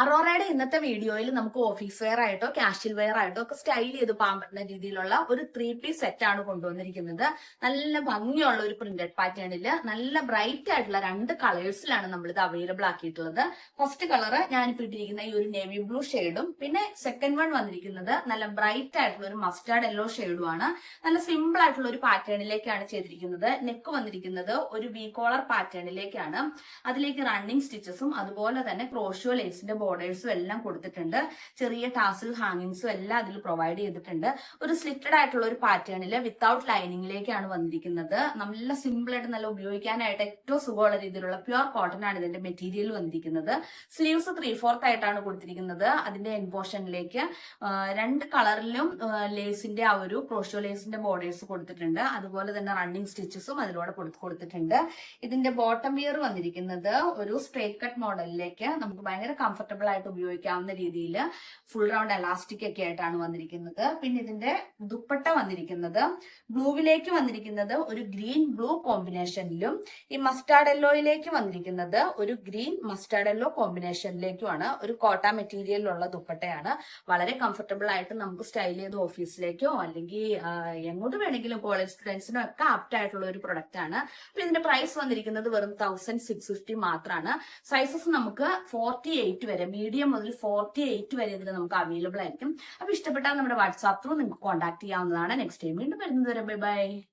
അറോറയുടെ ഇന്നത്തെ വീഡിയോയിൽ നമുക്ക് ഓഫീസ് വെയർ ആയിട്ടോ കാഷ്വൽ വെയർ ആയിട്ടോ ഒക്കെ സ്റ്റൈൽ ചെയ്ത് പോകാൻ പറ്റുന്ന രീതിയിലുള്ള ഒരു 3 പീസ് സെറ്റ് ആണ് കൊണ്ടുവന്നിരിക്കുന്നത്. നല്ല ഭംഗിയുള്ള ഒരു പ്രിന്റഡ് പാറ്റേണിൽ നല്ല ബ്രൈറ്റ് ആയിട്ടുള്ള 2 കളേഴ്സിലാണ് നമ്മൾ ഇത് അവൈലബിൾ ആക്കിയിട്ടുള്ളത്. ഫസ്റ്റ് കളർ ഞാനിപ്പോ ഇട്ടിരിക്കുന്ന ഈ ഒരു നേവി ബ്ലൂ ഷെയ്ഡും, പിന്നെ സെക്കൻഡ് വൺ വന്നിരിക്കുന്നത് നല്ല ബ്രൈറ്റ് ആയിട്ടുള്ള ഒരു മസ്റ്റാർഡ് യെല്ലോ ഷെയ്ഡും ആണ്. നല്ല സിമ്പിൾ ആയിട്ടുള്ള ഒരു പാറ്റേണിലേക്കാണ് ചെയ്തിരിക്കുന്നത്. നെക്ക് വന്നിരിക്കുന്നത് ഒരു വി കോളർ പാറ്റേണിലേക്കാണ്. അതിലേക്ക് റണ്ണിങ് സ്റ്റിച്ചസും അതുപോലെ തന്നെ ക്രോഷോ ലേസിന്റെ ബോർഡേഴ്സും എല്ലാം കൊടുത്തിട്ടുണ്ട്. ചെറിയ ടാസിൽ ഹാങ്ങിങ്സും എല്ലാം അതിൽ പ്രൊവൈഡ് ചെയ്തിട്ടുണ്ട്. ഒരു സ്ലിറ്റഡ് ആയിട്ടുള്ള ഒരു പാറ്റേണിൽ വിത്തൗട്ട് ലൈനിങ്ങിലേക്കാണ് വന്നിരിക്കുന്നത്. നല്ല സിമ്പിൾ ആയിട്ട് നല്ല ഉപയോഗിക്കാനായിട്ട് ഏറ്റവും സുഖമുള്ള രീതിയിലുള്ള പ്യുവർ കോട്ടൺ ആണ് ഇതിന്റെ മെറ്റീരിയൽ വന്നിരിക്കുന്നത്. സ്ലീവ്സ് 3/4 ആയിട്ടാണ് കൊടുത്തിരിക്കുന്നത്. അതിന്റെ എൻ പോർഷനിലേക്ക് 2 കളറിലും ലേസിന്റെ ആ ഒരു ക്രോഷോ ലേസിന്റെ ബോർഡേഴ്സ് കൊടുത്തിട്ടുണ്ട്. അതുപോലെ തന്നെ റണ്ണിങ് സ്റ്റിച്ചസും അതിലൂടെ കൊടുത്തിട്ടുണ്ട്. ഇതിന്റെ ബോട്ടം വിയർ വന്നിരിക്കുന്നത് ഒരു സ്ട്രേറ്റ് കട്ട് മോഡലിലേക്ക് നമുക്ക് ഭയങ്കര കംഫർട്ടബിൾ ആയിട്ട് ഉപയോഗിക്കാവുന്ന രീതിയിൽ ഫുൾ റൗണ്ട് എലാസ്റ്റിക് ഒക്കെ ആയിട്ടാണ് വന്നിരിക്കുന്നത്. പിന്നെ ഇതിന്റെ ദുപ്പട്ട വന്നിരിക്കുന്നത് ബ്ലൂവിലേക്ക് വന്നിരിക്കുന്നത് ഒരു ഗ്രീൻ ബ്ലൂ കോമ്പിനേഷനിലും ഈ മസ്റ്റാർഡ് യെല്ലോയിലേക്ക് വന്നിരിക്കുന്നത് ഒരു ഗ്രീൻ മസ്റ്റാർഡ് യെല്ലോ കോമ്പിനേഷനിലേക്കുമാണ്. ഒരു കോട്ട മെറ്റീരിയലിലുള്ള ദുപ്പട്ടയാണ്. വളരെ കംഫർട്ടബിൾ ആയിട്ട് നമുക്ക് സ്റ്റൈൽ ചെയ്ത് ഓഫീസിലേക്കോ അല്ലെങ്കിൽ എങ്ങോട്ട് വേണമെങ്കിലും കോളേജ് സ്റ്റുഡൻസിനോ ഒക്കെ ആപ്റ്റ് ആയിട്ടുള്ള ഒരു പ്രൊഡക്റ്റ് ആണ്. അപ്പൊ ഇതിന്റെ പ്രൈസ് വന്നിരിക്കുന്നത് വെറും 1650 മാത്രമാണ്. സൈസസ് നമുക്ക് 48 വരെ, മീഡിയം മുതൽ 48 വരെ ഇതിൽ നമുക്ക് അവൈലബിൾ ആയിരിക്കും. അപ്പൊ ഇഷ്ടപ്പെട്ടാൽ നമ്മുടെ വാട്സാപ്പ് ത്രൂ നിങ്ങൾക്ക് കോൺടാക്ട് ചെയ്യാവുന്നതാണ്. നെക്സ്റ്റ് ടൈം വീണ്ടും വരുന്നത് വരെ ബൈ ബൈ.